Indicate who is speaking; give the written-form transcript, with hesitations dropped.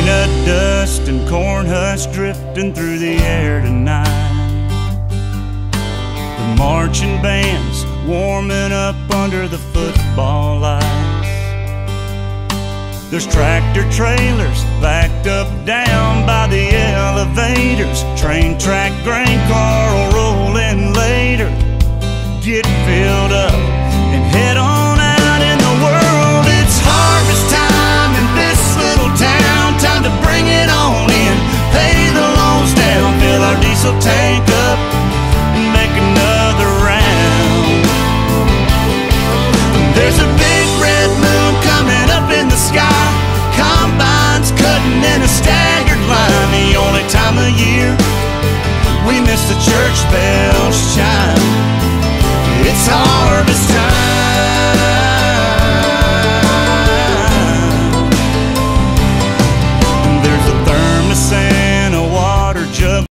Speaker 1: Peanut dust and corn husks drifting through the air tonight. The marching band's warming up under the football lights. There's tractor trailers backed up down by the elevators, train track grain